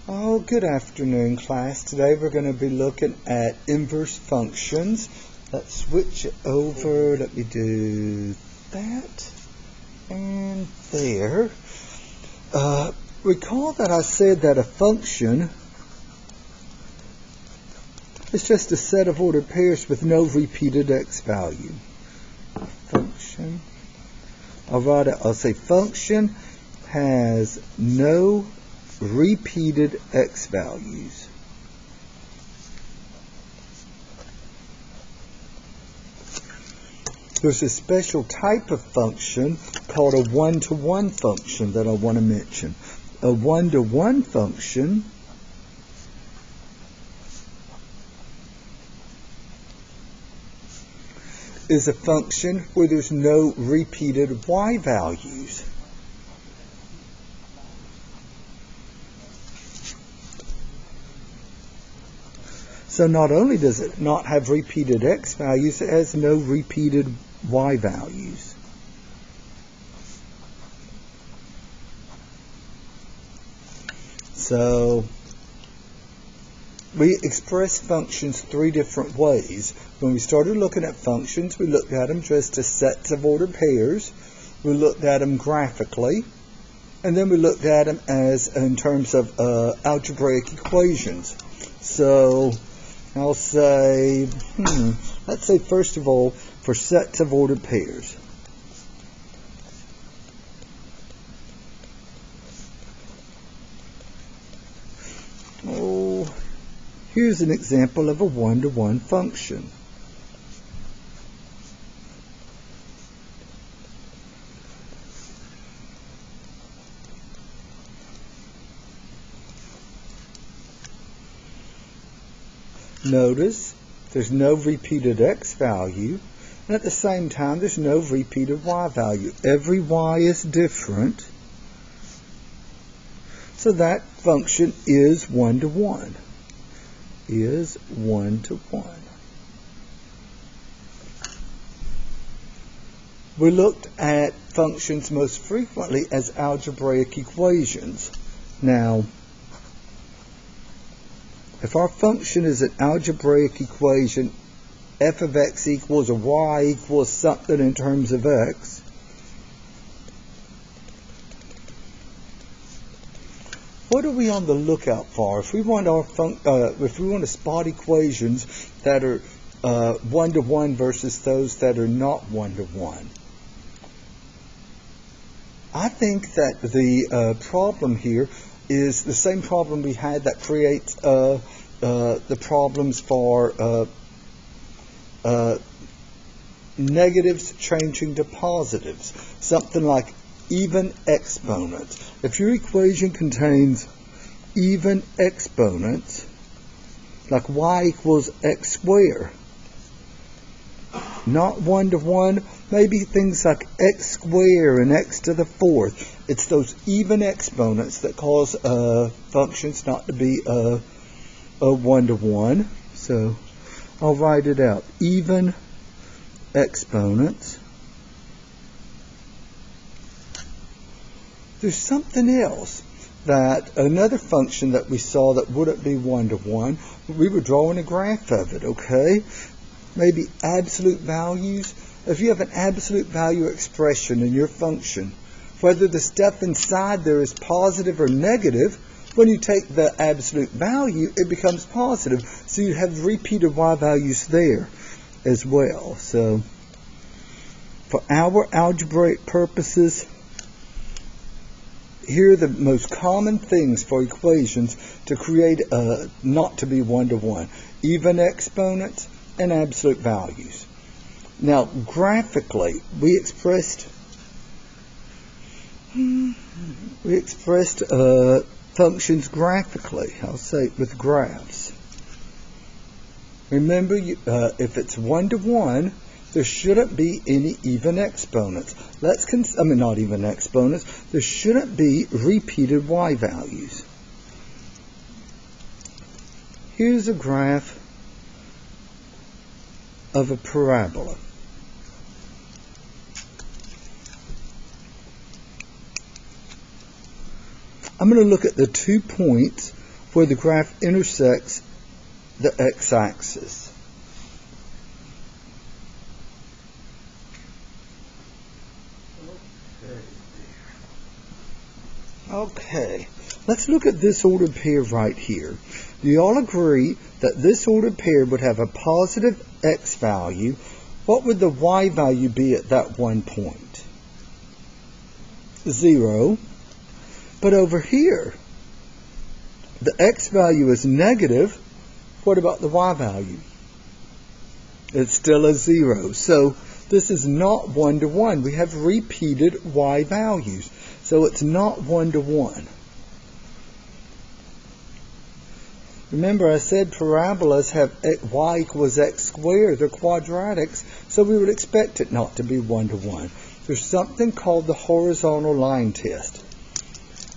Oh, good afternoon, class. Today we're going to be looking at inverse functions. Let's switch it over. Let me do that and there. Recall that I said that a function is just a set of ordered pairs with no repeated x value. Function. I'll say function has no repeated x values. There's a special type of function called a one-to-one function that I want to mention. A one-to-one function is a function where there's no repeated y values. So not only does it not have repeated x values, it has no repeated y values. So we express functions three different ways. When we started looking at functions, we looked at them just as sets of ordered pairs. We looked at them graphically. And then we looked at them as in terms of algebraic equations. So I'll say, let's say first of all, for sets of ordered pairs. Oh, here's an example of a one-to-one function. Notice there's no repeated x value, and at the same time there's no repeated y value. Every y is different, so that function is one-to-one. Is one-to-one. We looked at functions most frequently as algebraic equations. Now, if our function is an algebraic equation, f of x equals or y equals something in terms of x, what are we on the lookout for? If we want to spot equations that are one-to-one versus those that are not one-to-one, I think that the problem here is the same problem we had that creates the problems for negatives changing to positives. Something like even exponents. If your equation contains even exponents, like y equals x squared, not one-to-one, maybe things like x squared and x to the fourth. It's those even exponents that cause functions not to be a one-to-one. So I'll write it out. Even exponents. There's something else, that another function that we saw that wouldn't be one-to-one. We were drawing a graph of it, okay? Maybe absolute values. If you have an absolute value expression in your function, whether the stuff inside there is positive or negative, when you take the absolute value, it becomes positive. So you have repeated y values there as well. So for our algebraic purposes, here are the most common things for equations to create not to be one-to-one. Even exponents and absolute values. Now, graphically, we expressed functions graphically. I'll say with graphs. Remember, if it's one-to-one, there shouldn't be any even exponents. Not even exponents. There shouldn't be repeated y values. Here's a graph of a parabola. I'm going to look at the 2 points where the graph intersects the x-axis. Okay, let's look at this ordered pair right here. Do you all agree that this ordered pair would have a positive x value? What would the y value be at that one point? 0. But over here, the x value is negative. What about the y value? It's still a 0. So this is not 1 to 1. We have repeated y values. So it's not 1 to 1. Remember, I said parabolas have y equals x squared. They're quadratics, so we would expect it not to be 1 to 1. There's something called the horizontal line test.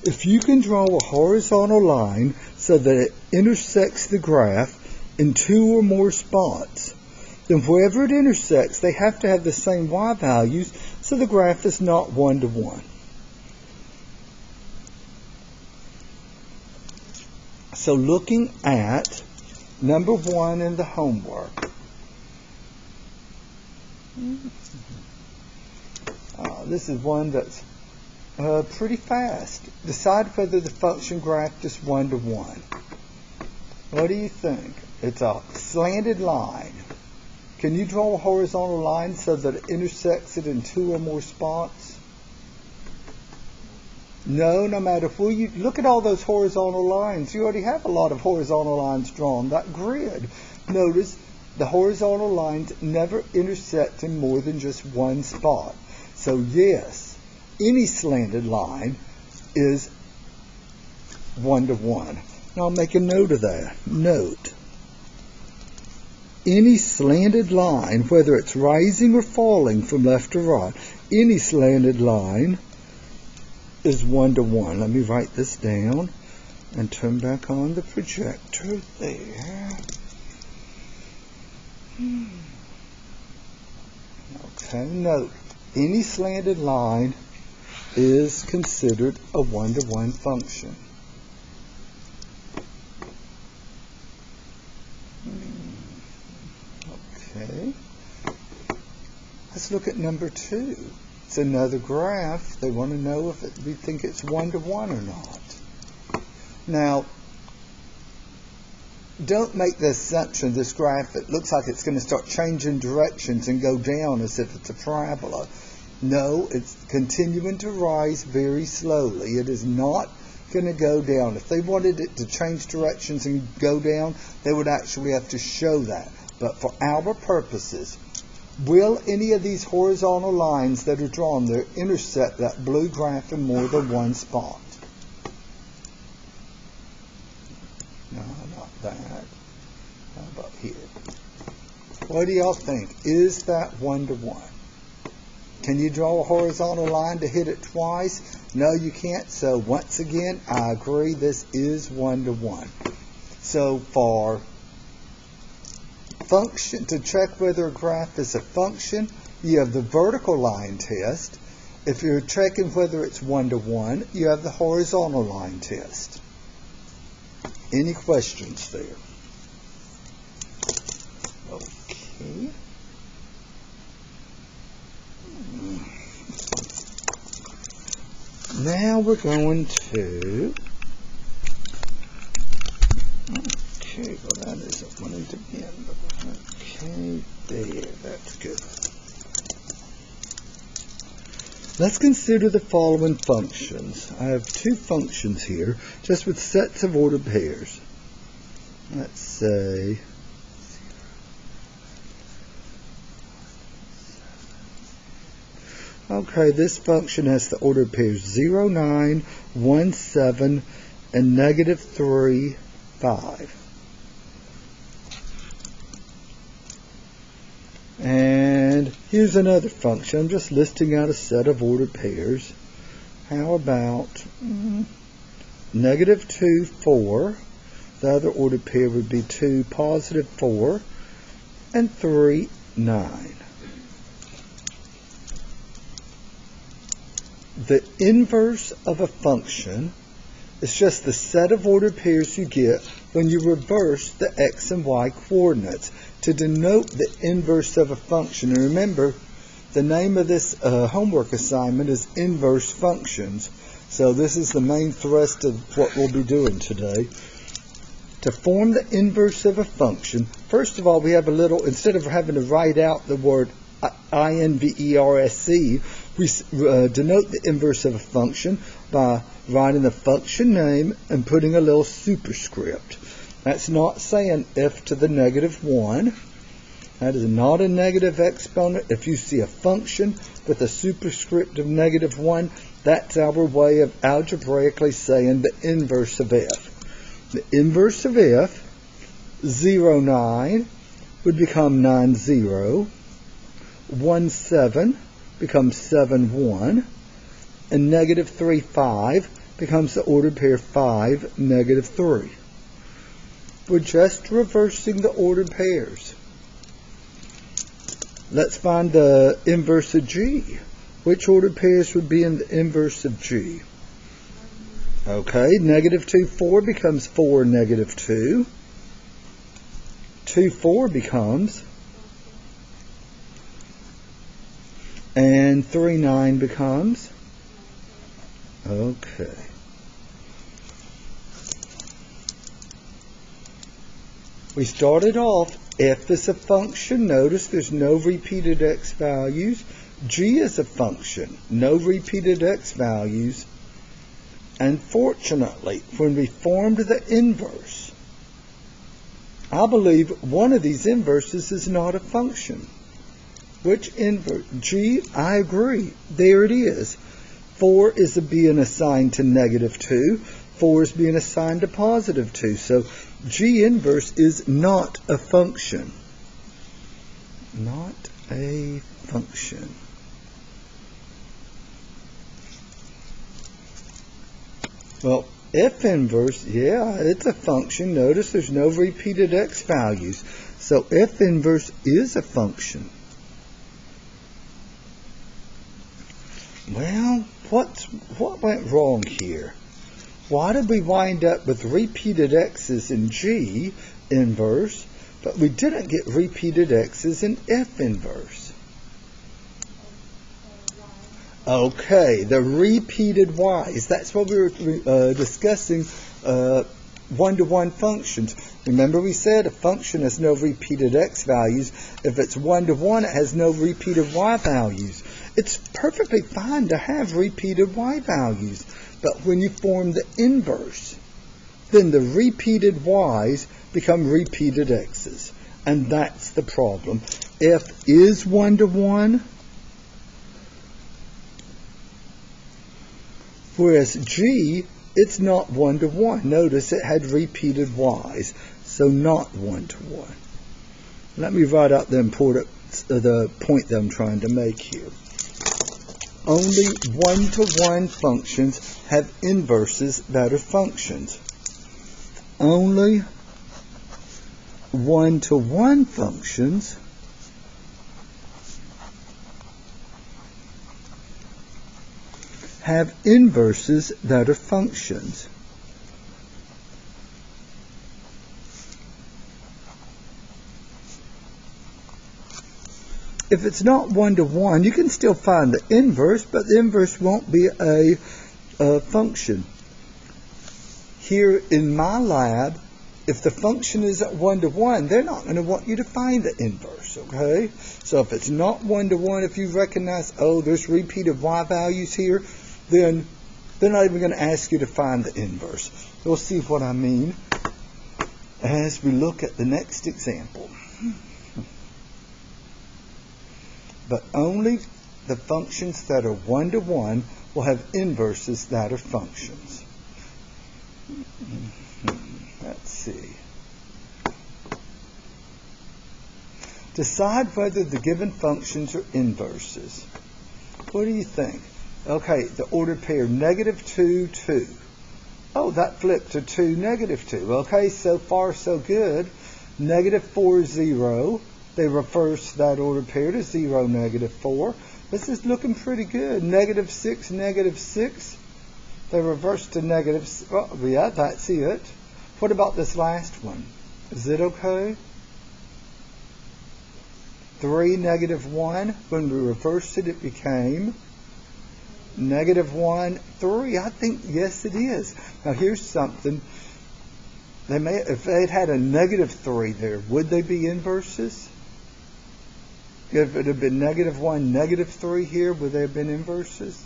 If you can draw a horizontal line so that it intersects the graph in 2 or more spots, then wherever it intersects, they have to have the same y values, so the graph is not 1 to 1. So looking at number 1 in the homework, this is one that's pretty fast. Decide whether the function graph is 1 to 1. What do you think? It's a slanted line. Can you draw a horizontal line so that it intersects it in 2 or more spots? No matter if you look at all those horizontal lines, you already have a lot of horizontal lines drawn. That grid, notice the horizontal lines never intersect in more than just one spot. So yes, any slanted line is 1 to 1. Now I'll make a note of that. Note, any slanted line, whether it's rising or falling from left to right, any slanted line is 1 to 1. Let me write this down and turn back on the projector there. Okay, note, any slanted line is considered a 1 to 1 function. Okay, let's look at number 2. It's another graph. They want to know if we think it's 1 to 1 or not. Now, don't make the assumption this graph, it looks like it's going to start changing directions and go down as if it's a parabola. No, it's continuing to rise very slowly. It is not going to go down. If they wanted it to change directions and go down, they would actually have to show that. But for our purposes, will any of these horizontal lines that are drawn there intersect that blue graph in more than one spot? No, not that. How about here? What do y'all think? Is that 1 to 1? Can you draw a horizontal line to hit it twice? No, you can't. So once again, I agree, this is 1 to 1. So for function, to check whether a graph is a function, you have the vertical line test. If you're checking whether it's 1 to 1, you have the horizontal line test. Any questions there? Okay. Now we're going to, okay, well that isn't wanting to begin, but okay, there, that's good. Let's consider the following functions. I have 2 functions here, just with sets of ordered pairs. Let's say okay, this function has the ordered pairs 0, 9, 1, 7, and negative 3, 5. And here's another function. I'm just listing out a set of ordered pairs. How about negative 2, 4. The other ordered pair would be 2, positive 4, and 3, 9. The inverse of a function It's just the set of ordered pairs you get when you reverse the x and y coordinates to denote the inverse of a function. And remember, the name of this homework assignment is inverse functions. So this is the main thrust of what we'll be doing today. To form the inverse of a function, first of all, we have a little, instead of having to write out the word inverse, we denote the inverse of a function by writing the function name and putting a little superscript. That's not saying f to the negative 1. That is not a negative exponent. If you see a function with a superscript of negative 1, that's our way of algebraically saying the inverse of f. The inverse of f, 0, 9, would become 9, 0. 1, 7 becomes 7, 1. And negative 3, 5 becomes the ordered pair 5, negative 3. We're just reversing the ordered pairs. Let's find the inverse of g. Which ordered pairs would be in the inverse of g? Okay, negative 2, 4 becomes 4, negative 2. 2, 4 becomes, and 3, 9 becomes, okay. We started off, f is a function. Notice there's no repeated x values. G is a function. No repeated x values. And fortunately, when we formed the inverse, I believe one of these inverses is not a function. Which inverse? G, I agree. There it is. 4 is being assigned to negative 2. 4 is being assigned to positive 2. So G inverse is not a function. Not a function. Well, f inverse, yeah, it's a function. Notice there's no repeated x values. So f inverse is a function. Well, what went wrong here? Why did we wind up with repeated x's in G inverse, but we didn't get repeated x's in f inverse? Okay, the repeated y's. That's what we were discussing, one-to-one functions. Remember we said a function has no repeated x values. If it's one-to-one, it has no repeated y values. It's perfectly fine to have repeated y values. But when you form the inverse, then the repeated y's become repeated x's. And that's the problem. F is one-to-one, whereas G, it's not one-to-one. Notice it had repeated y's, so not one-to-one. Let me write out the point that I'm trying to make here. Only one-to-one functions have inverses that are functions. Only one-to-one functions have inverses that are functions. If it's not one-to-one, you can still find the inverse, but the inverse won't be a function. Here in my lab, if the function isn't one-to-one, they're not going to want you to find the inverse, okay? So if it's not one-to-one, if you recognize, oh, there's repeated y values here, then they're not even going to ask you to find the inverse. We'll see what I mean as we look at the next example. But only the functions that are one-to-one will have inverses that are functions. Let's see. Decide whether the given functions are inverses. What do you think? Okay, the ordered pair negative 2, 2. Oh, that flipped to 2, negative 2. Okay, so far so good. Negative 4, 0. They reverse that ordered pair to 0, negative 4. This is looking pretty good. Negative 6, negative 6. They reverse to negative. Oh, yeah, that's it. What about this last one? Is it okay? 3, -1. When we reversed it, it became -1, 3. I think, yes, it is. Now, here's something. If they'd had a -3 there, would they be inverses? If it had been -1, -3 here, would they have been inverses?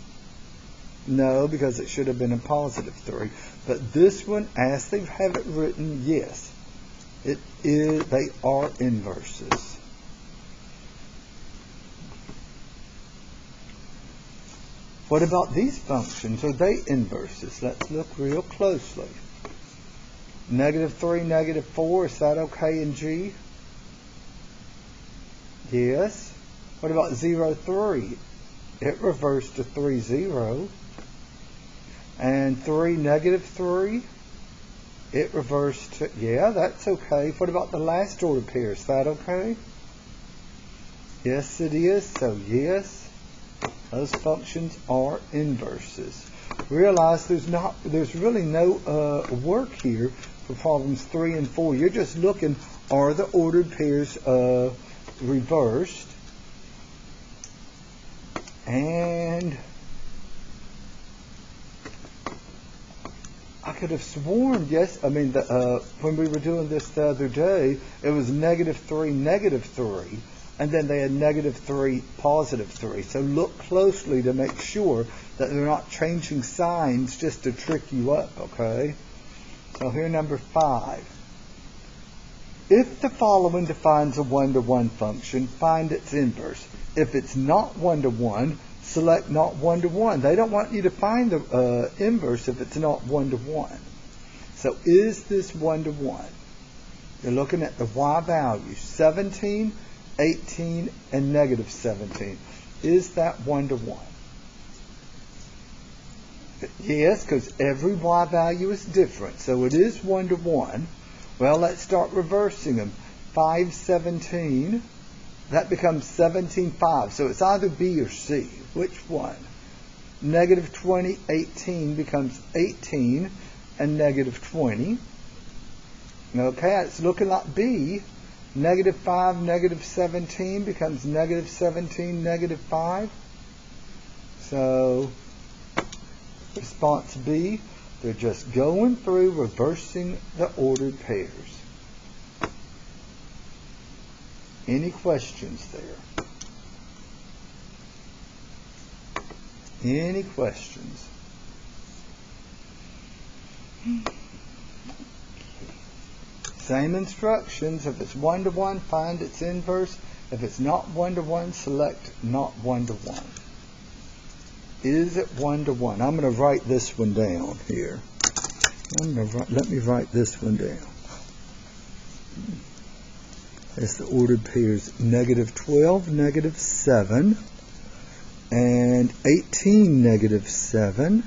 No, because it should have been a +3. But this one, as they have it written, yes, it is. They are inverses. What about these functions? Are they inverses? Let's look real closely. -3, -4, is that okay in G? Yes. What about 0, 3? It reversed to 3, 0. And 3, -3, it reversed to, yeah, that's okay. What about the last order pair? Is that okay? Yes, it is. So, yes, those functions are inverses. Realize there's really no work here for problems 3 and 4. You're just looking, are the ordered pairs reversed? And I could have sworn, yes, I mean, when we were doing this the other day, it was -3, -3, and then they had -3, +3. So look closely to make sure that they're not changing signs just to trick you up, okay? So here, number 5. If the following defines a 1-to-1 function, find its inverse. If it's not 1-to-1, select not 1-to-1. They don't want you to find the inverse if it's not 1-to-1. So is this 1-to-1? You're looking at the y values, 17, 18, and -17. Is that 1-to-1? Yes, because every y value is different. So it is 1-to-1. Well, let's start reversing them. 5, 17. That becomes 17, 5. So it's either B or C. Which one? -20, 18 becomes 18 and -20. Okay, it's looking like B. -5, -17 becomes -17, -5. So response B, they're just going through reversing the ordered pairs. Any questions there? Any questions? Same instructions. If it's 1-to-1, find its inverse. If it's not 1-to-1, select not 1-to-1. Is it 1-to-1? I'm going to write this one down here. Let me write this one down. It's the ordered pairs -12, -7, and 18, -7,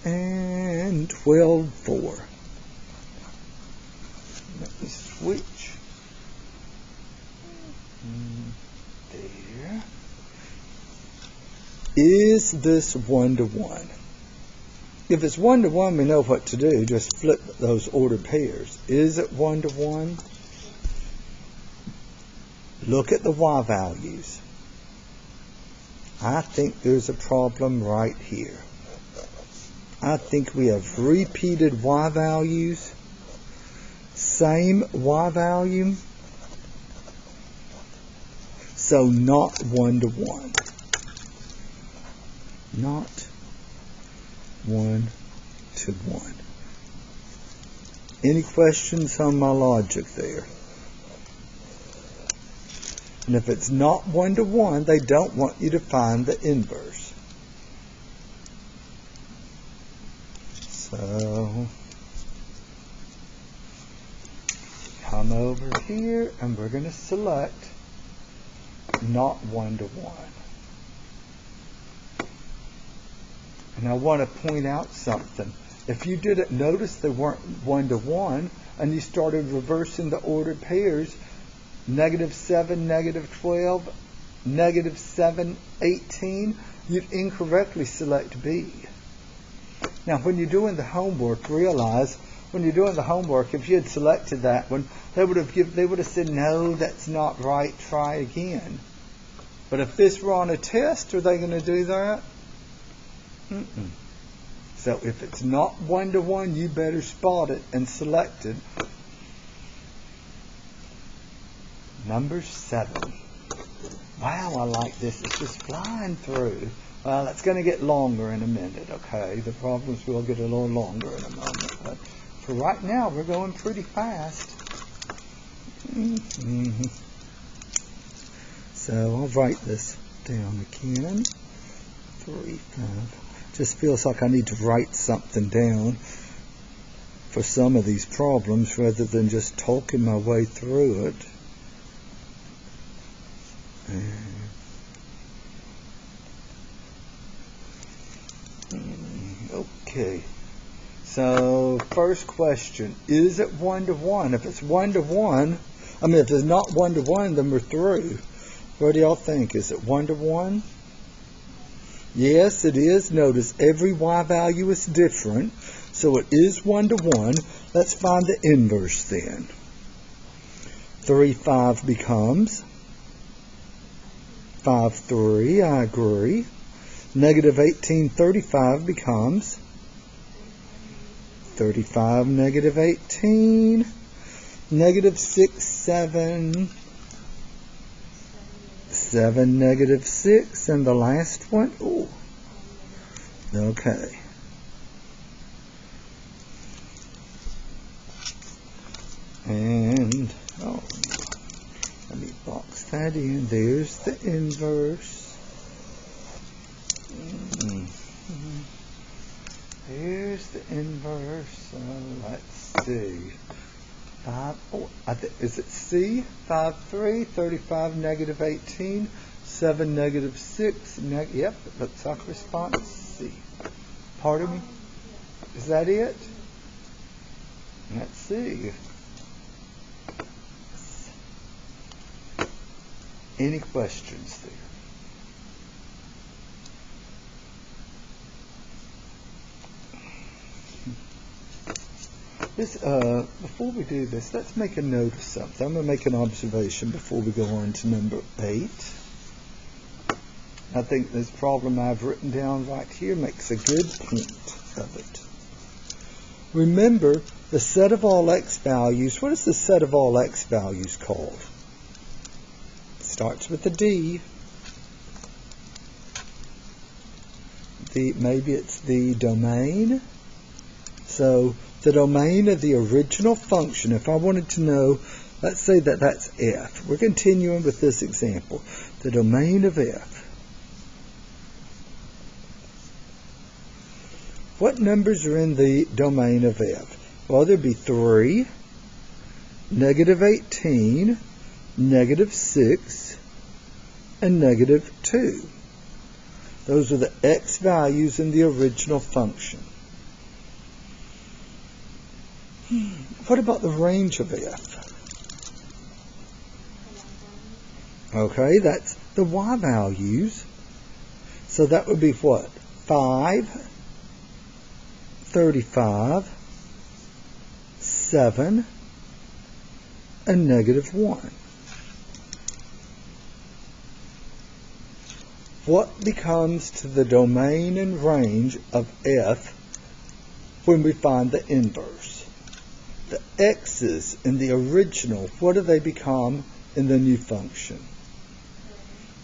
and 12, 4. Let me switch. There. Is this 1-to-1? If it's 1-to-1, we know what to do. Just flip those ordered pairs. Is it 1-to-1? Look at the y values. I think there's a problem right here. I think we have repeated y values, same y value, so not 1-to-1. Not 1-to-1. Any questions on my logic there? And if it's not 1-to-1, they don't want you to find the inverse. So, come over here and we're going to select not 1-to-1. And I want to point out something. If you didn't notice they weren't 1-to-1 and you started reversing the ordered pairs, -7, -12, -7, 18, you'd incorrectly select B. Now, when you're doing the homework, realize when you're doing the homework, if you had selected that one, they would have said, no, that's not right, try again. But if this were on a test, are they going to do that? Mm-mm. So if it's not 1-to-1, you better spot it and select it. Number 7. Wow, I like this. It's just flying through. Well, it's going to get longer in a minute, okay? The problems will get a little longer in a moment. But for right now, we're going pretty fast. Mm-hmm. So I'll write this down again. 3, 5. Just feels like I need to write something down for some of these problems rather than just talking my way through it. Okay. So first question, is it 1-to-1? If it's 1-to-1, if it's not 1-to-1, then we're through. What do y'all think? Is it 1-to-1? Yes, it is. Notice every y value is different, so it is 1-to-1. Let's find the inverse then. 3, 5 becomes 5, 3. I agree. Negative 18, 35 becomes 35, negative 18. Negative 6, 7. 7, negative 6. And the last one? Ooh. Okay. And, let me box that in. There's the inverse. Here's the inverse. Let's see. 5, is it C? 5, 3, 35, negative 18, 7, negative 6. Yep, it looks like response C. Pardon me? Is that it? Let's see. Any questions there? Before we do this, let's make a note of something. I'm going to make an observation before we go on to number 8. I think this problem I've written down right here makes a good point of it. Remember, the set of all x values. What is the set of all x values called? It starts with a D. Maybe it's the domain. So the domain of the original function, if I wanted to know, let's say that that's f. We're continuing with this example. The domain of f. What numbers are in the domain of f? Well, there'd be 3, negative 18, negative 6, and negative 2. Those are the x values in the original function. What about the range of f? Okay, that's the y values. So that would be what? 5, 35, 7, and negative 1. What becomes to the domain and range of f when we find the inverse? The x's in the original, what do they become in the new function?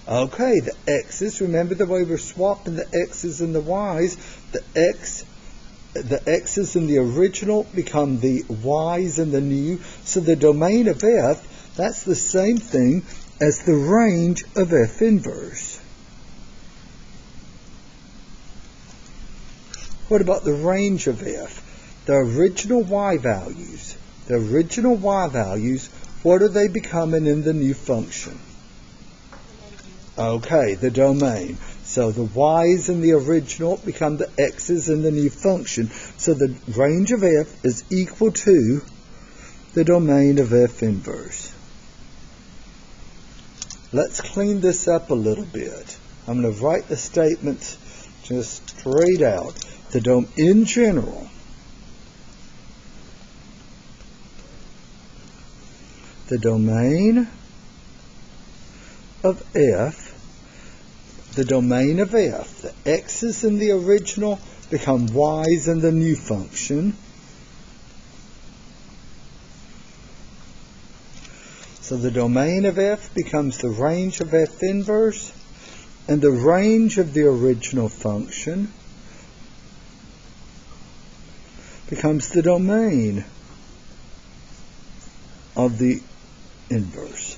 Okay, the x's, remember the way we're swapping the x's and the y's, the x's in the original become the y's in the new, so the domain of f, that's the same thing as the range of f inverse. What about the range of f? The original y values. The original y values, what are they becoming in the new function? Okay, the domain. So the y's in the original become the x's in the new function. So the range of f is equal to the domain of f inverse. Let's clean this up a little bit. I'm going to write the statements just straight out. in general, the domain of f, the x's in the original become y's in the new function. So the domain of f becomes the range of f inverse, and the range of the original function becomes the domain of the inverse.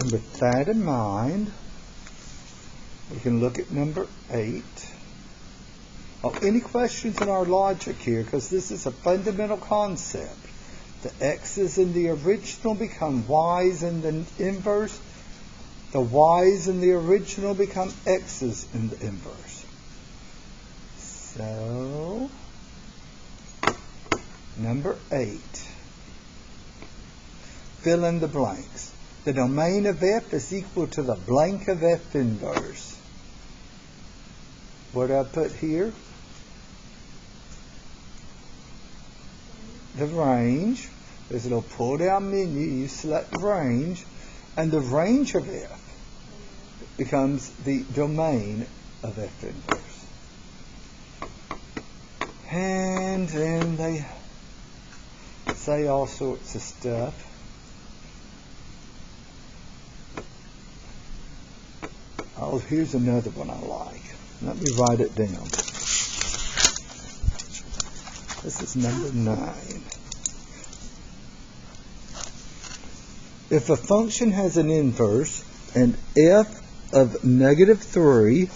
And with that in mind, we can look at number 8. Any questions in our logic here? Because this is a fundamental concept. The x's in the original become y's in the inverse. The y's in the original become x's in the inverse. So, number 8. Fill in the blanks. The domain of f is equal to the blank of f inverse. What do I put here? The range. There's a little pull down menu. You select range, and the range of f becomes the domain of f inverse. And then they say all sorts of stuff. Oh, here's another one I like. Let me write it down. This is number 9. If a function has an inverse and f of negative 3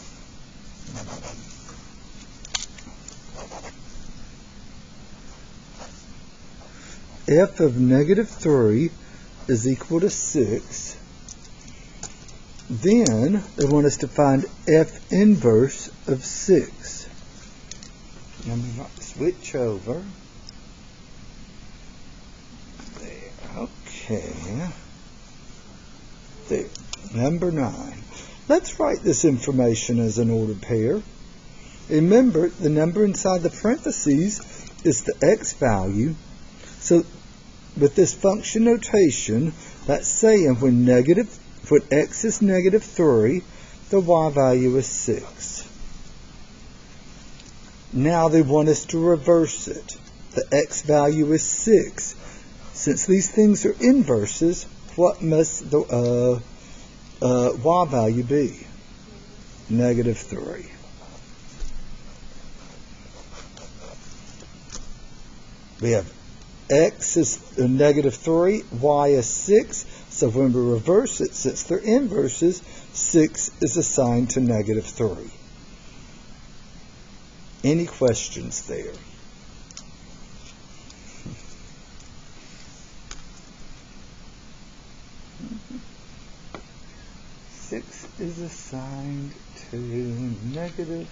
f of negative 3 is equal to 6, then they want us to find f inverse of 6. Let me switch over. There, okay. There, number 9. Let's write this information as an ordered pair. Remember, the number inside the parentheses is the x value. So with this function notation, that's saying when x is negative 3, the y value is 6. Now they want us to reverse it. The x value is 6. Since these things are inverses, what must the y value be? Negative 3. We have x is negative 3, y is 6. So when we reverse it, since they're inverses, 6 is assigned to negative 3. Any questions there? Six is assigned to negative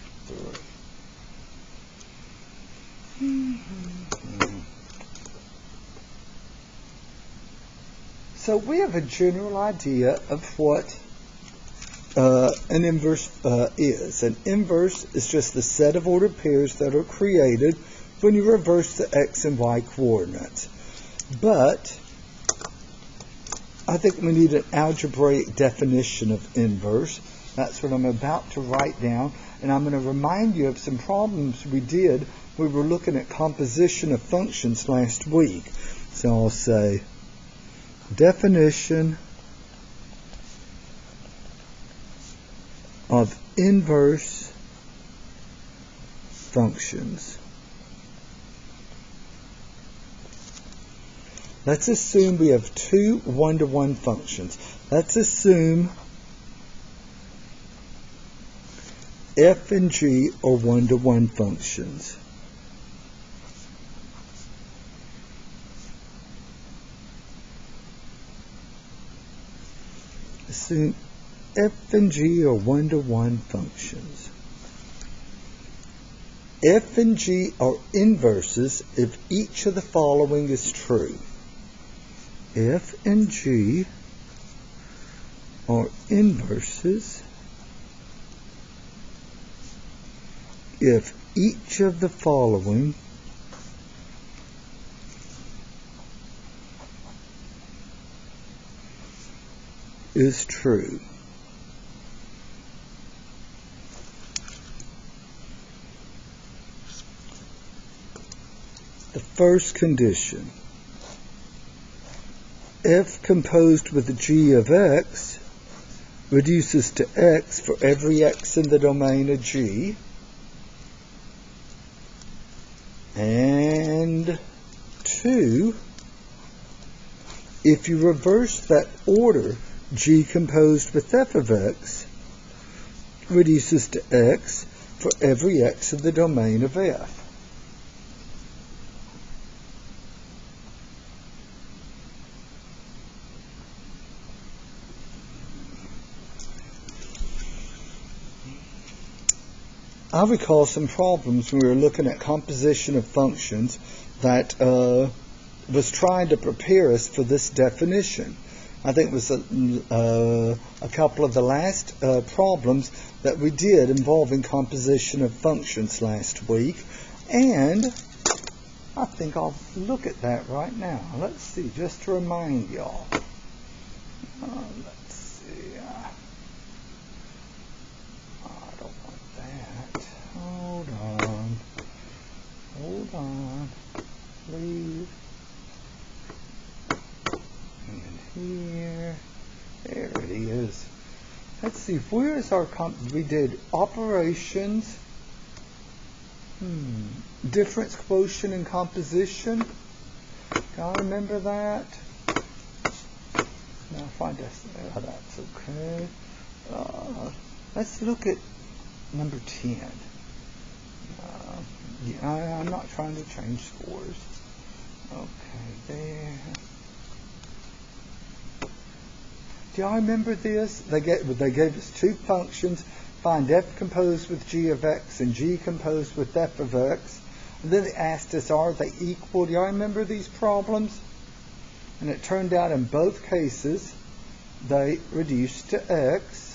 3. So we have a general idea of what an inverse is. An inverse is just the set of ordered pairs that are created when you reverse the x and y coordinates. But I think we need an algebraic definition of inverse. That's what I'm about to write down. And I'm going to remind you of some problems we did. We were looking at composition of functions last week. So I'll say definition of inverse functions. Let's assume we have two one-to-one functions. Let's assume f and g are one-to-one functions. Assume f and g are one-to-one functions. F and g are inverses if each of the following is true. F and g are inverses if each of the following is true. The first condition, f composed with g of x reduces to x for every x in the domain of g. And 2, if you reverse that order, g composed with f of x reduces to x for every x in the domain of f. I recall some problems when we were looking at composition of functions that was trying to prepare us for this definition. I think it was a couple of the last problems that we did involving composition of functions last week. And I think I'll look at that right now. Let's see, just to remind y'all. Let's see. I don't want that. Hold on. Please. And here. There it is. Let's see, where is our we did operations, difference quotient and composition. Do I remember that? No, find us. That's okay. Let's look at number 10. Yeah, I'm not trying to change scores. Okay, there. Do y'all remember this? They gave us two functions. Find f composed with g of x and g composed with f of x. And then they asked us, are they equal? Do y'all remember these problems? And it turned out in both cases, they reduced to x.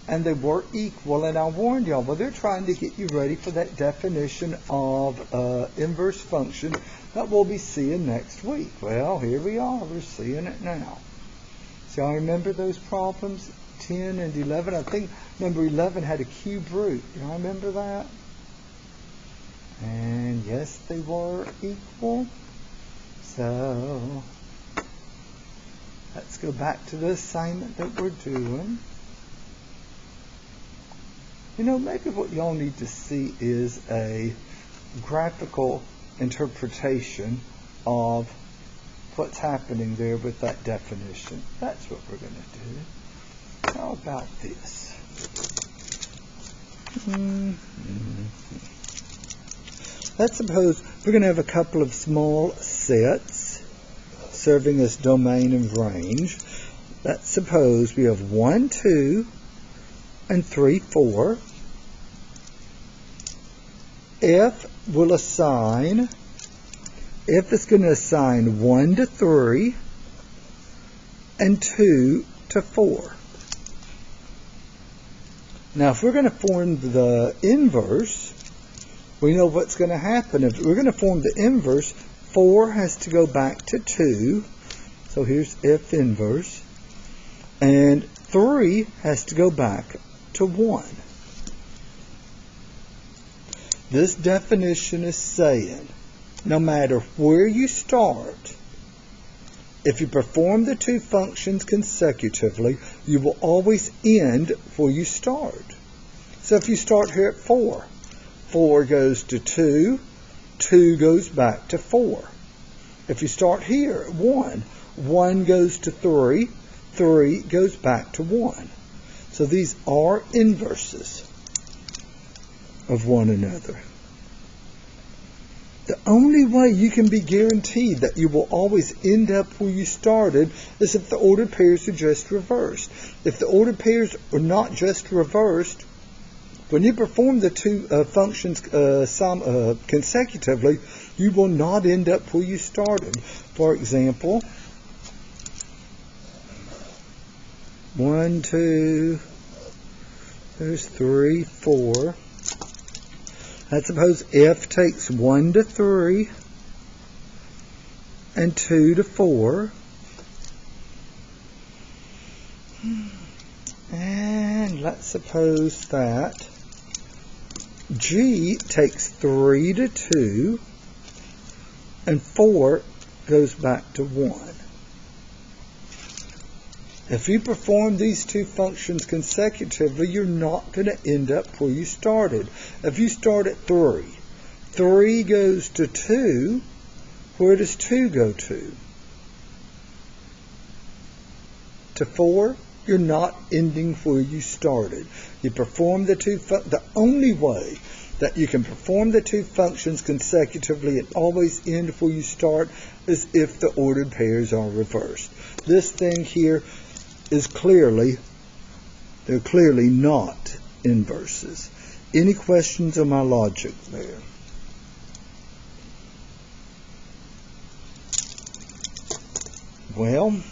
And they were equal. And I warned y'all, well, they're trying to get you ready for that definition of inverse function that we'll be seeing next week. Well, here we are. We're seeing it now. So y'all remember those problems, 10 and 11? I think number 11 had a cube root. Y'all remember that? And yes, they were equal. So let's go back to the assignment that we're doing. You know, maybe what y'all need to see is a graphical interpretation of what's happening there with that definition. That's what we're going to do. How about this? Let's suppose we're going to have a couple of small sets serving as domain and range. Let's suppose we have 1, 2, and 3, 4. F is going to assign 1 to 3 and 2 to 4. Now, if we're going to form the inverse, we know what's going to happen. If we're going to form the inverse, 4 has to go back to 2. So here's F inverse. And 3 has to go back to 1. This definition is saying, no matter where you start, if you perform the two functions consecutively, you will always end where you start. So if you start here at 4, 4 goes to 2, 2 goes back to 4. If you start here at 1, 1 goes to 3, 3 goes back to 1. So these are inverses of one another. The only way you can be guaranteed that you will always end up where you started is if the ordered pairs are just reversed. If the ordered pairs are not just reversed, when you perform the two functions consecutively, you will not end up where you started. For example, 1, 2, there's 3, 4. Let's suppose f takes 1 to 3 and 2 to 4. And let's suppose that g takes 3 to 2 and 4 goes back to 1. If you perform these two functions consecutively, you're not going to end up where you started. If you start at 3, 3 goes to 2, where does 2 go to? To 4? You're not ending where you started. You perform the two the only way that you can perform the two functions consecutively and always end where you start is if the ordered pairs are reversed. This thing here is they're clearly not inverses. Any questions on my logic there? Well,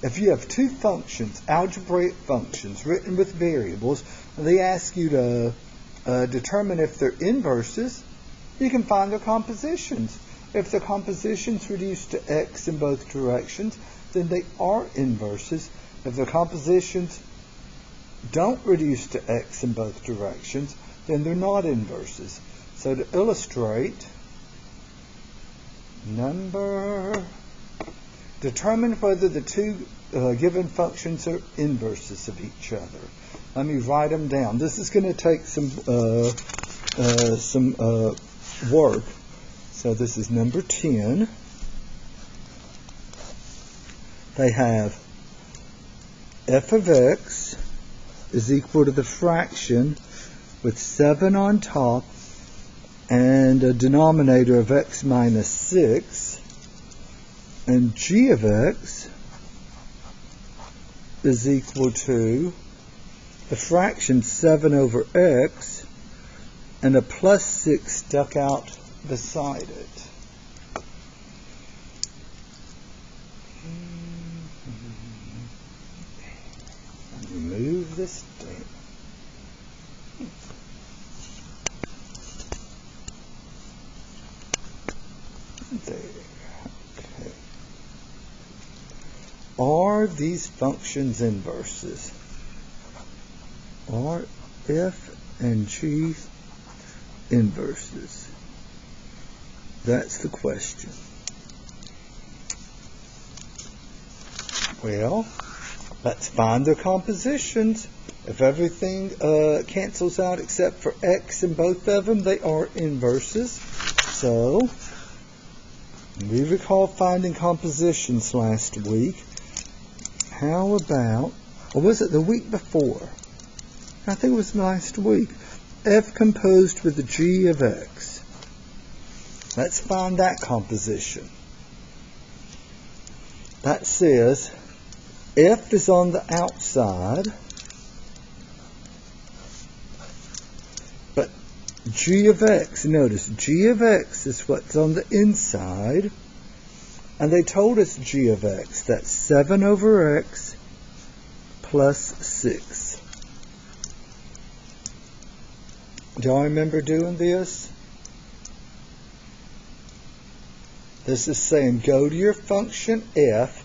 if you have two functions, algebraic functions, written with variables, and they ask you to determine if they're inverses, you can find their compositions. If the compositions reduce to x in both directions, then they are inverses. If the compositions don't reduce to x in both directions, then they're not inverses. So to illustrate, determine whether the two given functions are inverses of each other. Let me write them down. This is going to take some work. So this is number 10. They have f of x is equal to the fraction with 7 on top and a denominator of x minus 6. And g of x is equal to the fraction 7 over x and a plus 6 stuck out beside it. Remove this thing. There. Okay. Are these functions inverses? Are f and g inverses? That's the question. Well, let's find their compositions. If everything cancels out except for x in both of them, they are inverses. So, we recall finding compositions last week. How about, or was it the week before? I think it was last week. F composed with the g of x. Let's find that composition. That says f is on the outside, but g of x, notice g of x is what's on the inside, and they told us g of x, that's 7 over x plus 6. Do y'all remember doing this? This is saying go to your function f,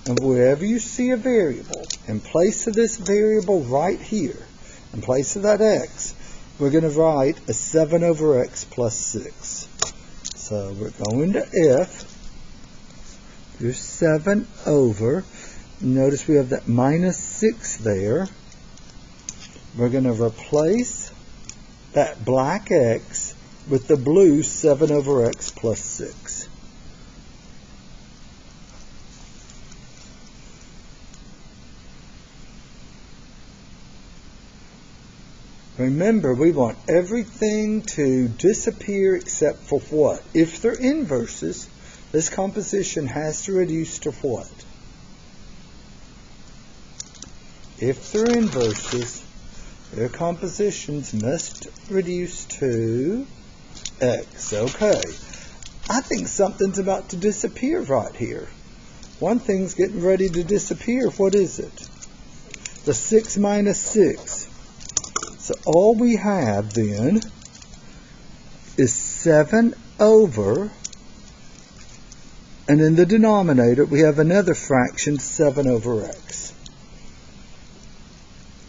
and wherever you see a variable, in place of this variable right here, in place of that x, we're going to write a 7 over x plus 6. So we're going to f. Here's 7 over. Notice we have that minus 6 there. We're going to replace that black x with the blue 7 over x plus 6. Remember, we want everything to disappear except for what? If they're inverses, this composition has to reduce to what? If they're inverses, their compositions must reduce to x. Okay. I think something's about to disappear right here. One thing's getting ready to disappear. What is it? the 6 minus 6. So all we have then is 7 over, and in the denominator we have another fraction, 7 over x.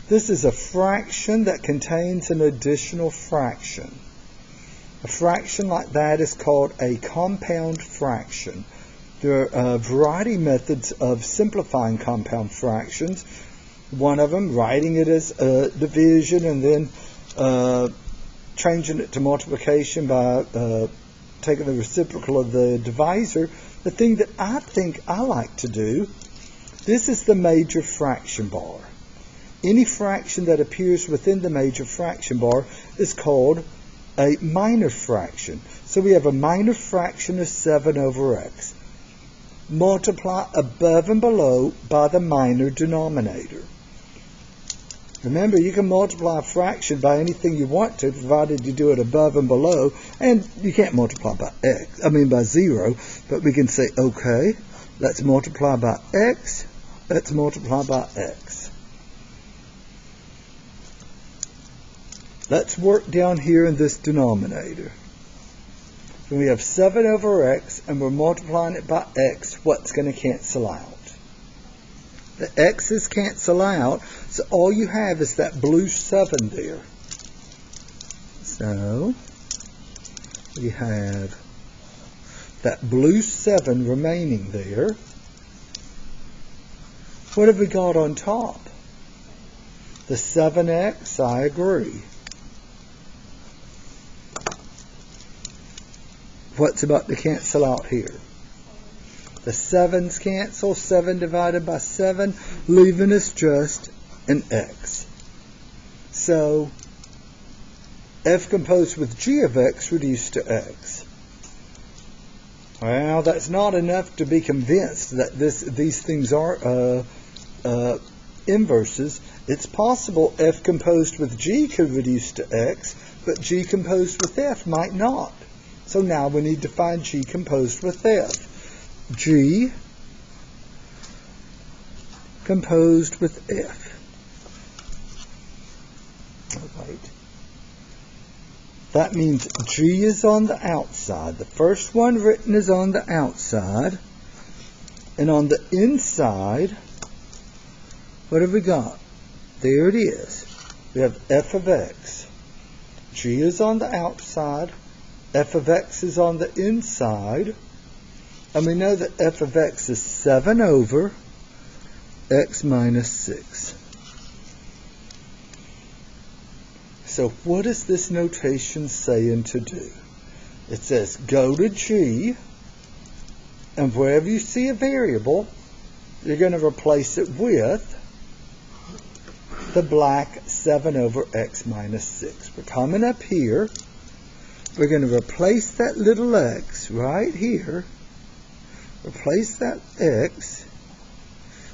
This is a fraction that contains an additional fraction. A fraction like that is called a compound fraction. There are a variety of methods of simplifying compound fractions. One of them, writing it as division and then changing it to multiplication by taking the reciprocal of the divisor. The thing that I think I like to do, this is the major fraction bar. Any fraction that appears within the major fraction bar is called a minor fraction. So we have a minor fraction of 7 over x. Multiply above and below by the minor denominator. Remember, you can multiply a fraction by anything you want to, provided you do it above and below, and you can't multiply by by 0, but we can say, okay, let's multiply by x, let's multiply by x. Let's work down here in this denominator. When we have 7 over x and we're multiplying it by x, what's going to cancel out? The x's cancel out, so all you have is that blue 7 there. So we have that blue 7 remaining there. What have we got on top? The 7x, I agree. What's about to cancel out here? The 7's cancel, 7 divided by 7, leaving us just an x. So, f composed with g of x reduced to x. Well, that's not enough to be convinced that these things are inverses. It's possible f composed with g could reduce to x, but g composed with f might not. So now we need to find g composed with f. G composed with f. Oh, wait. That means g is on the outside. The first one written is on the outside. And on the inside, what have we got? There it is. We have f of x. G is on the outside. F of x is on the inside. And we know that f of x is 7 over x minus 6. So what is this notation saying to do? It says go to g, and wherever you see a variable, you're going to replace it with the black 7 over x minus 6. We're coming up here. We're going to replace that little x right here. Replace that x.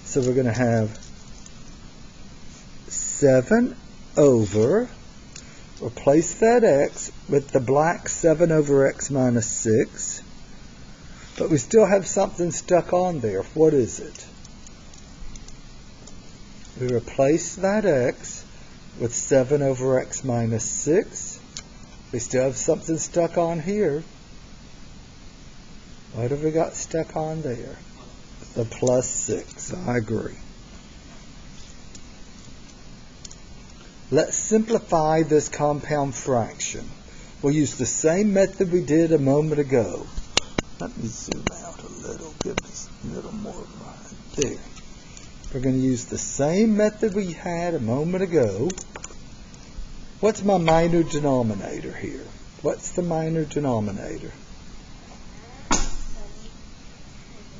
So we're going to have 7 over, replace that x with the black 7 over x minus 6. But we still have something stuck on there. What is it? We replace that x with 7 over x minus 6. We still have something stuck on here. What have we got stuck on there? The plus 6. I agree. Let's simplify this compound fraction. We'll use the same method we did a moment ago. Let me zoom out a little. Give us a little more right there. We're going to use the same method we had a moment ago. What's my minor denominator here? What's the minor denominator?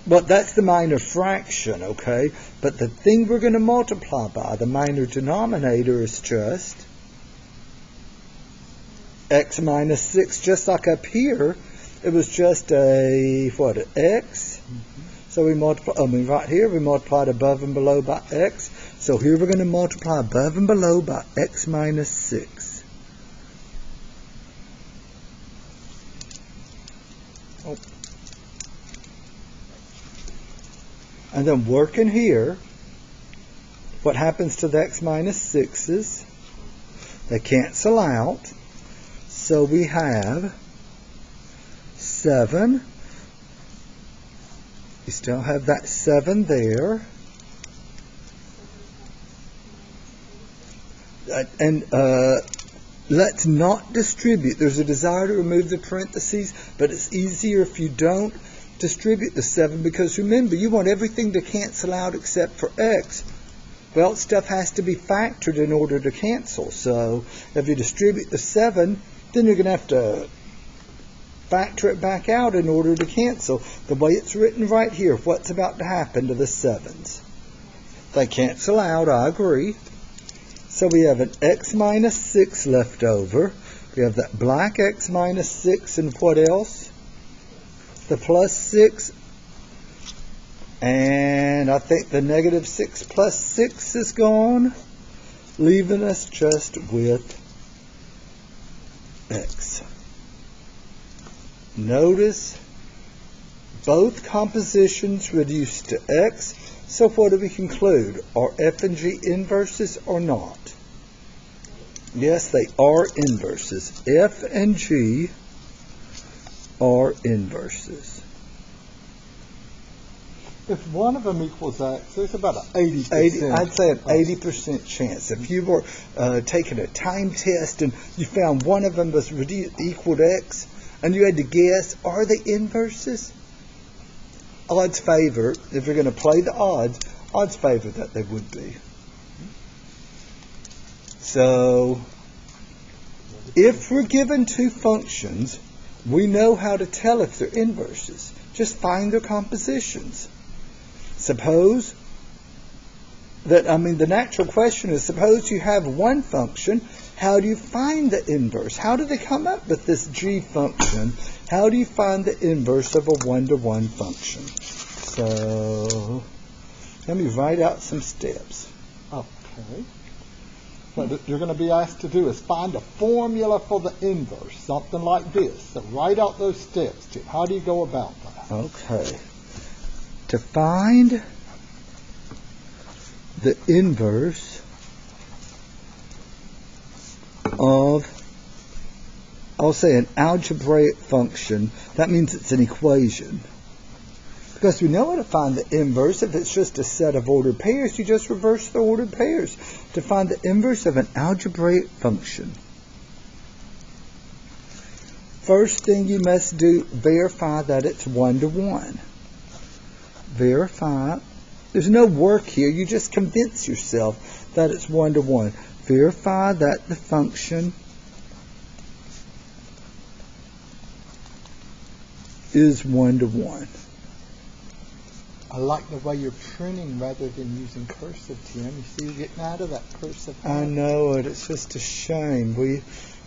Well, that's the minor fraction, okay? But the thing we're going to multiply by, the minor denominator, is just x minus 6. Just like up here, it was just an x. So we multiply, right here, we multiplied above and below by x. So here we're going to multiply above and below by x minus 6. Oh. And then working here, What happens to the x minus 6's? They cancel out. So we have 7. You still have that 7 there. And let's not distribute. There's a desire to remove the parentheses, but it's easier if you don't distribute the 7, because remember, you want everything to cancel out except for x. Well, stuff has to be factored in order to cancel. So if you distribute the 7, then you're going to have to factor it back out in order to cancel. The way it's written right here, what's about to happen to the 7's? They cancel out, I agree. So we have an x minus 6 left over. We have that black x minus 6 and what else? The plus 6. And I think the negative 6 plus 6 is gone, leaving us just with x. Notice both compositions reduced to x. So what do we conclude? Are f and g inverses or not? Yes, they are inverses. F and g are inverses. If one of them equals x, there's about an 80%. I'd say an 80% chance. If you were taking a time test and you found one of them was equal to x, and you had to guess, are they inverses? Odds favor, if you're going to play the odds favor that they would be. So, if we're given two functions, we know how to tell if they're inverses. Just find their compositions. Suppose that, the natural question is, suppose you have one function, how do you find the inverse? How do they come up with this g function? How do you find the inverse of a one-to-one function? So, let me write out some steps. Okay. What you're going to be asked to do is find a formula for the inverse, something like this. So write out those steps, Jim. How do you go about that? Okay. To find the inverse of, I'll say, an algebraic function, that means it's an equation. Because we know how to find the inverse. If it's just a set of ordered pairs, you just reverse the ordered pairs to find the inverse of an algebraic function. First thing you must do, verify that it's one-to-one. Verify. There's no work here. You just convince yourself that it's one-to-one. Verify that the function is one-to-one. I like the way you're printing rather than using cursive, Tim. You see, you're getting out of that cursive. I know it. It's just a shame.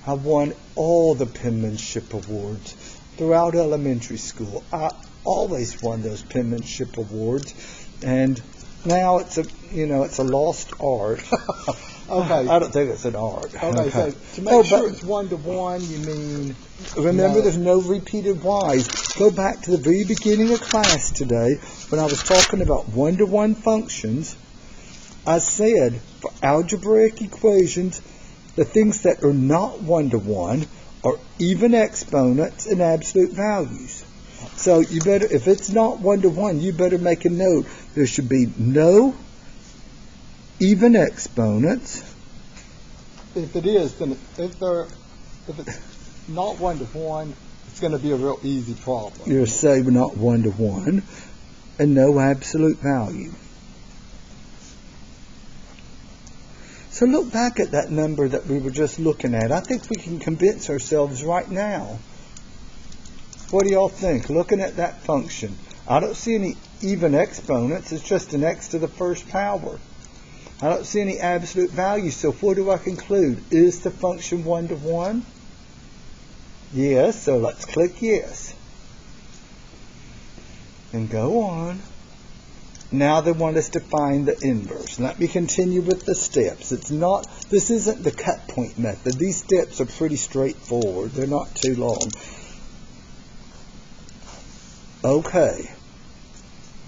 I won all the penmanship awards throughout elementary school. I always won those penmanship awards, and now it's a lost art. Okay. I don't think it's an art. Okay, so to make sure it's one-to-one, you mean... Remember, there's no repeated y's. Go back to the very beginning of class today when I was talking about one-to-one functions. I said for algebraic equations, the things that are not one-to-one are even exponents and absolute values. So you better, if it's not one-to-one, you better make a note. There should be no even exponents. If it is, then if it's not one-to-one, it's going to be a real easy problem. You're saying not one-to-one, and no absolute value. So look back at that number that we were just looking at. I think we can convince ourselves right now. What do y'all think? Looking at that function, I don't see any even exponents. It's just an x to the first power. I don't see any absolute value. So what do I conclude? Is the function one-to-one? Yes, so let's click yes. And go on. Now they want us to find the inverse. Let me continue with the steps. This isn't the cut point method. These steps are pretty straightforward. They're not too long. Okay.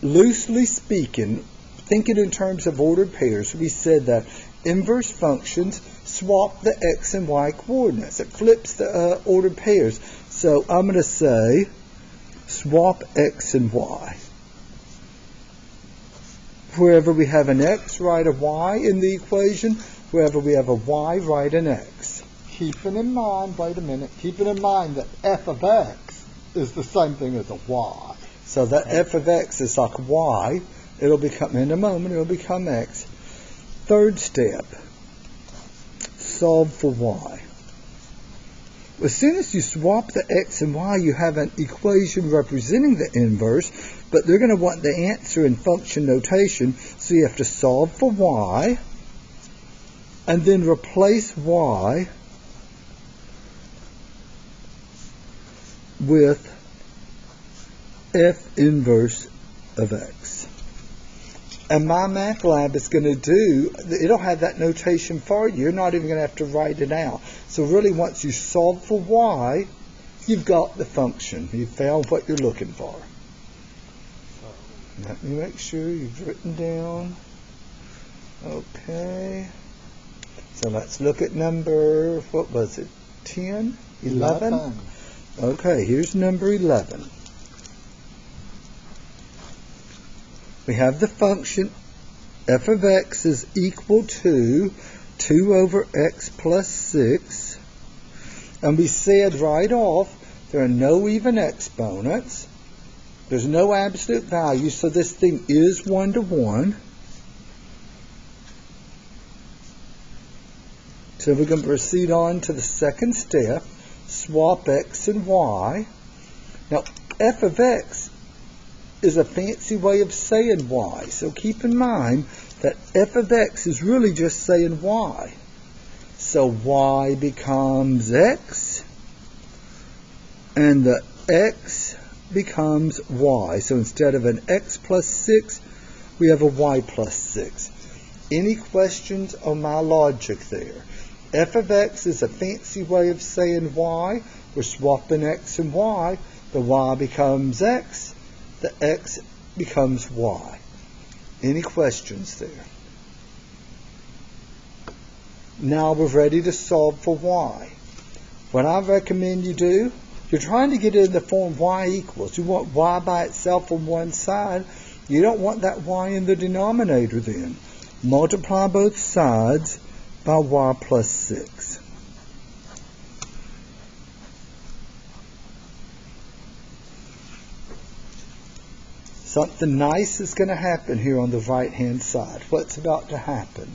Loosely speaking, thinking in terms of ordered pairs, we said that inverse functions swap the x and y coordinates. It flips the ordered pairs. So I'm going to say swap x and y. Wherever we have an x, write a y in the equation. Wherever we have a y, write an x. Keeping in mind that f of x is the same thing as a y. So that f of x is like y. It'll become, in a moment, it'll become x. Third step, solve for y. As soon as you swap the x and y, you have an equation representing the inverse, but they're going to want the answer in function notation, so you have to solve for y, and then replace y with f inverse of x. And my math lab is going to do, it'll have that notation for you. You're not even going to have to write it out. So really, once you solve for y, you've got the function. You've found what you're looking for. Let me make sure you've written down. Okay. So let's look at number, what was it, 10? 11? Okay, here's number 11. We have the function f of x is equal to 2 over x plus 6. And we said right off, there are no even exponents. There's no absolute value, so this thing is 1 to 1. So we're going to proceed on to the second step, swap x and y. Now, f of x is a fancy way of saying y. So keep in mind that f of x is really just saying y. So y becomes x, and the x becomes y. So instead of an x plus 6, we have a y plus 6. Any questions on my logic there? F of x is a fancy way of saying y. We're swapping x and y. The y becomes x. The x becomes y. Any questions there? Now we're ready to solve for y. What I recommend you do, you're trying to get it in the form y equals. You want y by itself on one side. You don't want that y in the denominator then. Multiply both sides by y plus 6. Something nice is going to happen here on the right-hand side. What's about to happen?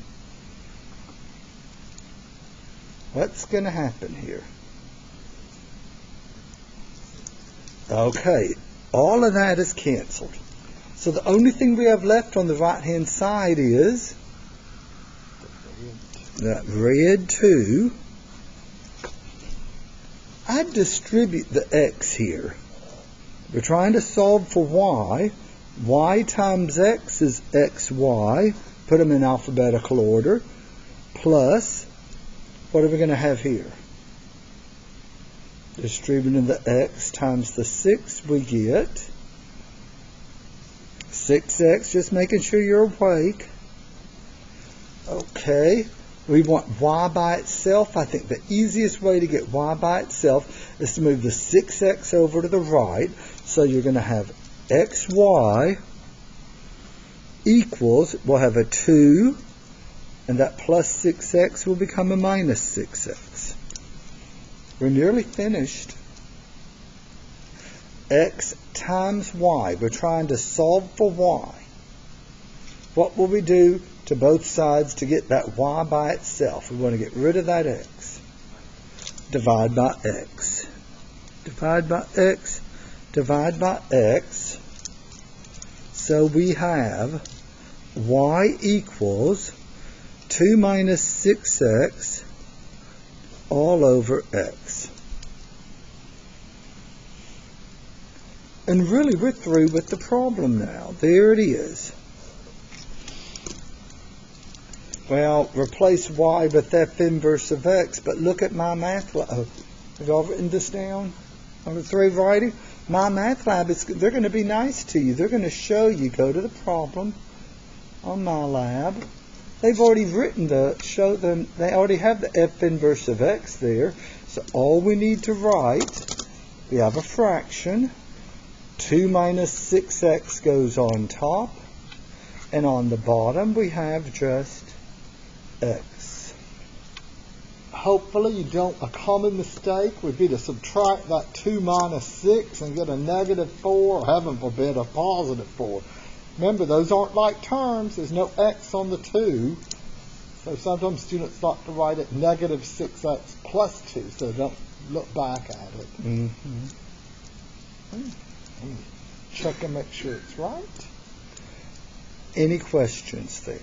What's going to happen here? Okay, all of that is canceled. So the only thing we have left on the right-hand side is that red 2. I distribute the x here. We're trying to solve for y. Y times x is xy. Put them in alphabetical order. Plus, what are we going to have here? Distributing the x times the 6, we get 6x, just making sure you're awake. Okay, we want y by itself. I think the easiest way to get y by itself is to move the 6x over to the right. So you're going to have xy equals, we'll have a 2, and that plus 6x will become a minus 6x. We're nearly finished. X times y. We're trying to solve for y. What will we do to both sides to get that y by itself? We want to get rid of that x. Divide by x. Divide by x. Divide by x. So we have y equals 2 minus 6x all over x. And really, we're through with the problem now. There it is. Well, replace y with f inverse of x, but look at my math lab. Have y'all written this down? Number 3 writing? My math lab, they're going to be nice to you. They're going to show you, go to the problem, on my lab, they've already written they already have the f inverse of x there. So all we need to write, we have a fraction. 2 minus 6x goes on top. And on the bottom, we have just x. Hopefully you don't, a common mistake would be to subtract that 2 minus 6 and get a negative 4, or heaven forbid, a positive 4. Remember, those aren't like terms. There's no x on the 2. So sometimes students like to write it negative 6x plus 2, so don't look back at it. Mm-hmm. Let me check and make sure it's right. Any questions there?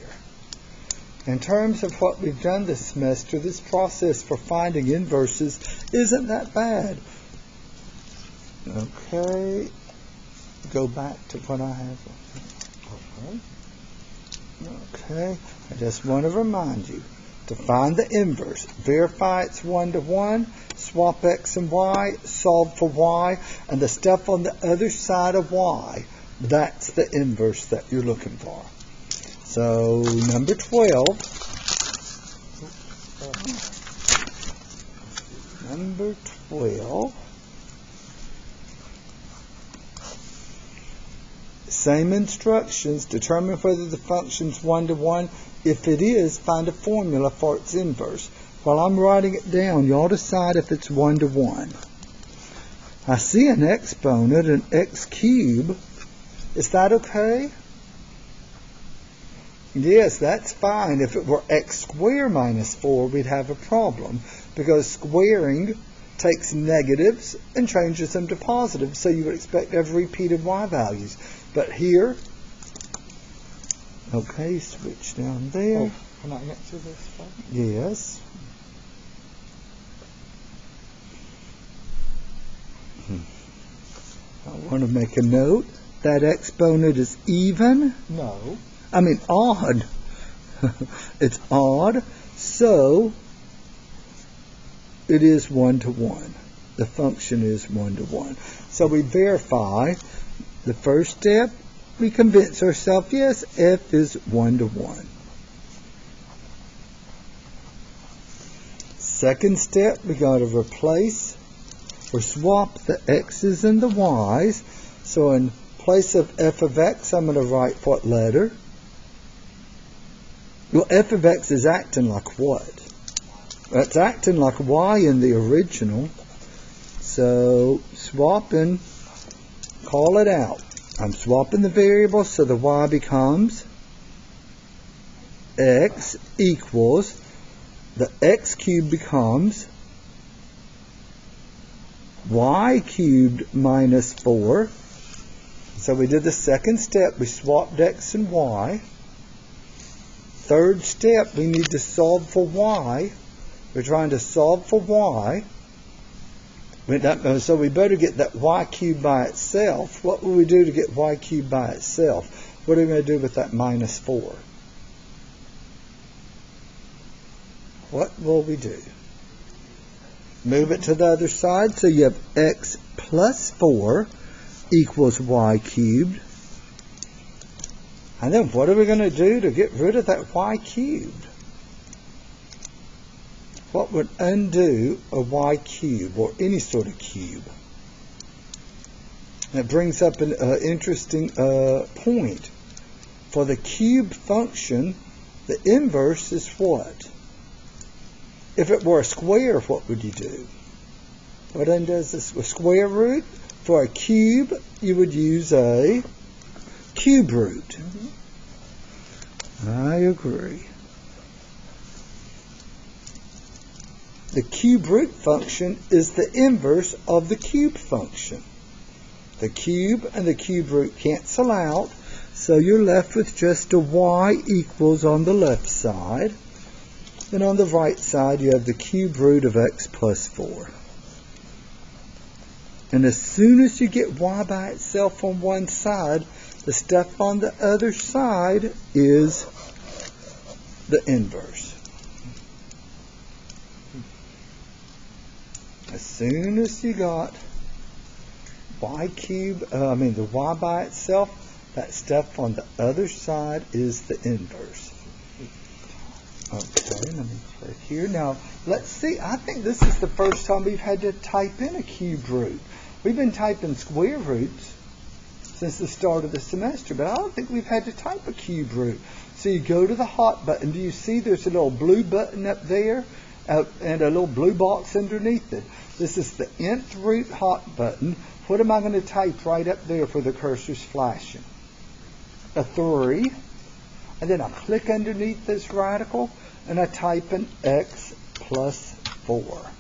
In terms of what we've done this semester, this process for finding inverses isn't that bad. Okay, go back to what I have. Okay, I just want to remind you to find the inverse. Verify it's 1 to 1, swap x and y, solve for y, and the stuff on the other side of y. That's the inverse that you're looking for. So, number 12. Number 12. Same instructions. Determine whether the function's 1 to 1. If it is, find a formula for its inverse. While I'm writing it down, y'all decide if it's 1 to 1. I see an exponent, an x cubed. Is that okay? Yes, that's fine. If it were x squared minus 4, we'd have a problem, because squaring takes negatives and changes them to positives, so you would expect to have repeated y values. But here, okay, switch down there. Oh, can I answer this one? Yes. I want to make a note. That exponent is even. No. I mean odd. It's odd. So it is 1 to 1. The function is 1 to 1. So we verify. The first step, we convince ourselves, yes, f is 1 to 1. Second step, we got to replace or swap the x's and the y's. So in place of f of x, I'm going to write what letter? Well, f of x is acting like what? It's acting like y in the original. So swap and call it out. I'm swapping the variable, so the y becomes x equals, the x cubed becomes y cubed minus 4. So we did the second step. We swapped x and y. Third step, we need to solve for y. We're trying to solve for y. So we better get that y cubed by itself. What will we do to get y cubed by itself? What are we going to do with that minus 4? What will we do? Move it to the other side. So you have x plus 4 equals y cubed. And then what are we going to do to get rid of that y cubed? What would undo a y cube or any sort of cube? That brings up an interesting point. For the cube function, the inverse is what? If it were a square, what would you do? What undoes this? A square root? For a cube, you would use a cube root. Mm-hmm. I agree. The cube root function is the inverse of the cube function. The cube and the cube root cancel out, so you're left with just a y equals on the left side. And on the right side, you have the cube root of x plus 4. And as soon as you get y by itself on one side, the stuff on the other side is the inverse. As soon as you got the y by itself, That stuff on the other side is the inverse. Okay, let me click here. Now, let's see. I think this is the first time we've had to type in a cube root. We've been typing square roots since the start of the semester, but I don't think we've had to type a cube root. So you go to the hot button. Do you see there's a little blue button up there and a little blue box underneath it? This is the nth root hot button. What am I going to type right up there for the cursor's flashing? A 3. And then I click underneath this radical and I type in x plus 4.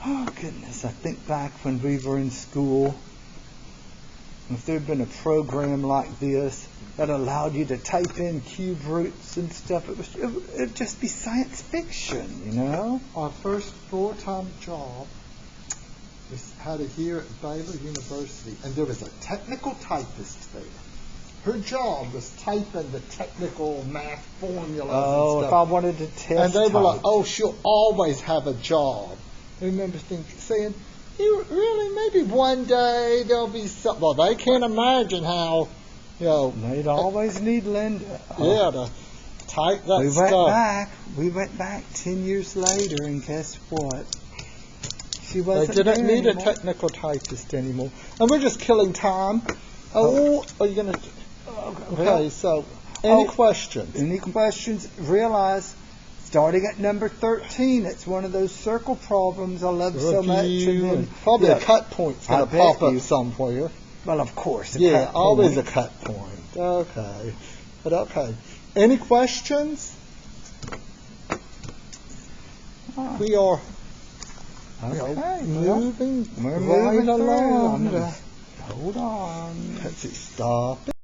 Oh goodness, I think back when we were in school, if there had been a program like this that allowed you to type in cube roots and stuff, it'd just be science fiction, you know? Our first full-time job was had a year at Baylor University, and there was a technical typist there. Her job was typing the technical math formulas and stuff. If I wanted to test and they were like, types. oh, she'll always have a job. I remember saying, you really, maybe one day there'll be something. Well, they can't imagine how, you know. They'd always need Linda. Yeah, to type that stuff. We went back 10 years later, and guess what? She They wasn't didn't there need a anymore. technical typist anymore. And we're just killing time. Oh, are you going to... Okay, so, any questions? Any questions? Realize, starting at number 13, it's one of those circle problems I love so much. And then, probably a cut point's going to pop up you. somewhere. Well, of course. Yeah, always a cut point. Okay. But okay. Any questions? We are moving We're right moving along. Hold on. Let's see, stop it.